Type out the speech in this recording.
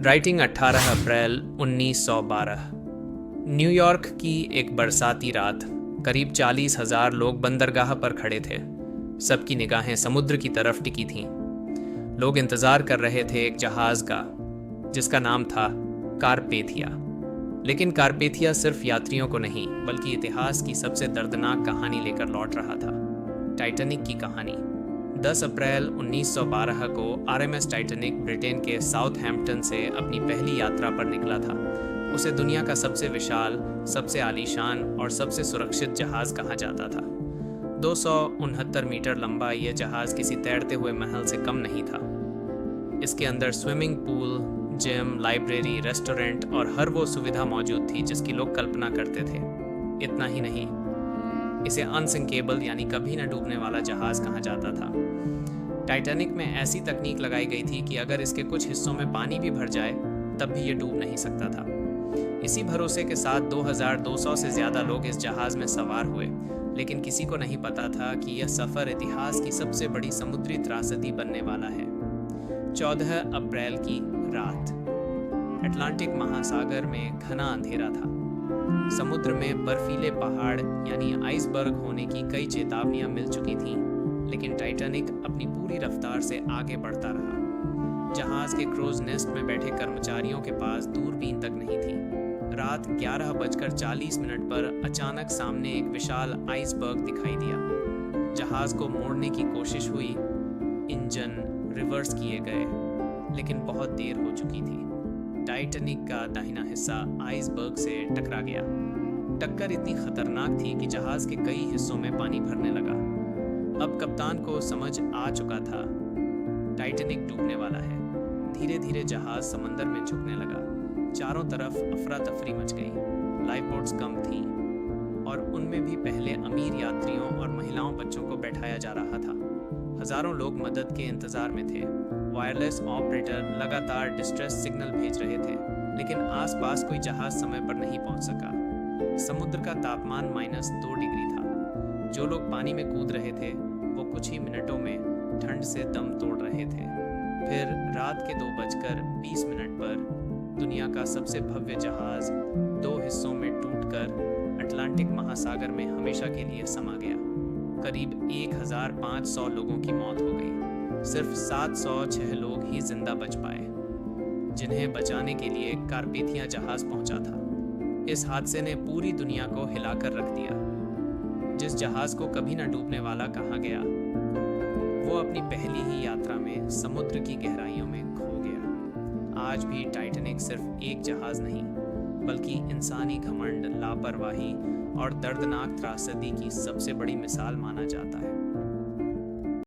Writing 18 अप्रैल 1912। New York की एक बरसाती रात। करीब 40,000 लोग बंदरगाह पर खड़े थे। सबकी निगाहें समुद्र की तरफ टिकी थीं। लोग इंतज़ार कर रहे थे एक जहाज़ का, जिसका नाम था कारपेथिया। लेकिन कारपेथिया सिर्फ यात्रियों को नहीं, बल्कि इतिहास की सबसे दर्दनाक कहानी लेकर लौट रहा था, टाइटैनिक की कहानी। 10 अप्रैल 1912 को आरएमएस टाइटैनिक ब्रिटेन के साउथहैम्पटन से अपनी पहली यात्रा पर निकला था। उसे दुनिया का सबसे विशाल, सबसे आलीशान और सबसे सुरक्षित जहाज़ कहा जाता था। 269 मीटर लंबा यह जहाज़ किसी तैरते हुए महल से कम नहीं था। इसके अंदर swimming pool, gym, library, restaurant और हर वो सुविधा मौजूद थी जिसकी लोग कल्पना करते थे। इतना ही नहीं, इसे अनसिंकेबल यानी कभी न डूबने वाला जहाज़ कहा जाता था। टाइटैनिक में ऐसी तकनीक लगाई गई थी कि अगर इसके कुछ हिस्सों में पानी भी भर जाए तब भी ये डूब नहीं सकता था। इसी भरोसे के साथ 2200 से ज़्यादा लोग इस जहाज़ में सवार हुए, लेकिन किसी को नहीं पता था कि यह सफ़र इतिहास की सबसे बड़ी समुद्री त्रासदी बनने वाला है। 14 अप्रैल की रात अटलांटिक महासागर में घना अंधेरा था। समुद्र में बर्फीले पहाड़ यानी आइसबर्ग होने की कई चेतावनियां मिल चुकी थीं, लेकिन टाइटैनिक अपनी पूरी रफ्तार से आगे बढ़ता रहा। जहाज के क्रूज नेस्ट में बैठे कर्मचारियों के पास दूरबीन तक नहीं थी। रात 11:40 पर अचानक सामने एक विशाल आइसबर्ग दिखाई दिया। जहाज को मोड़ने की कोशिश हुई, इंजन रिवर्स किए गए, लेकिन बहुत देर हो चुकी थी। टाइटैनिक का दाहिना हिस्सा आइसबर्ग से टकरा गया। टक्कर इतनी खतरनाक थी कि जहाज के कई हिस्सों में पानी भरने लगा। अब कप्तान को समझ आ चुका था, टाइटैनिक डूबने वाला है। धीरे धीरे जहाज समंदर में झुकने लगा। चारों तरफ अफरा तफरी मच गई। लाइफ बोट्स कम थीं और उनमें भी पहले अमीर यात्रियों और महिलाओं बच्चों को बैठाया जा रहा था। हजारों लोग मदद के इंतजार में थे। वायरलेस ऑपरेटर लगातार डिस्ट्रेस सिग्नल भेज रहे थे, लेकिन आसपास कोई जहाज समय पर नहीं पहुंच सका। समुद्र का तापमान -2 डिग्री था। जो लोग पानी में कूद रहे थे वो कुछ ही मिनटों में ठंड से दम तोड़ रहे थे। फिर रात के 2:20 पर दुनिया का सबसे भव्य जहाज 2 हिस्सों में टूटकर अटलांटिक महासागर में हमेशा के लिए समा गया। करीब 1500 लोगों की मौत हो गई। सिर्फ 706 लोग ही जिंदा बच पाए, जिन्हें बचाने के लिए कारपेथिया जहाज पहुंचा था। इस हादसे ने पूरी दुनिया को हिलाकर रख दिया। जिस जहाज को कभी न डूबने वाला कहा गया, वो अपनी पहली ही यात्रा में समुद्र की गहराइयों में खो गया। आज भी टाइटैनिक सिर्फ एक जहाज नहीं, बल्कि इंसानी घमंड, लापरवाही और दर्दनाक त्रासदी की सबसे बड़ी मिसाल माना जाता है।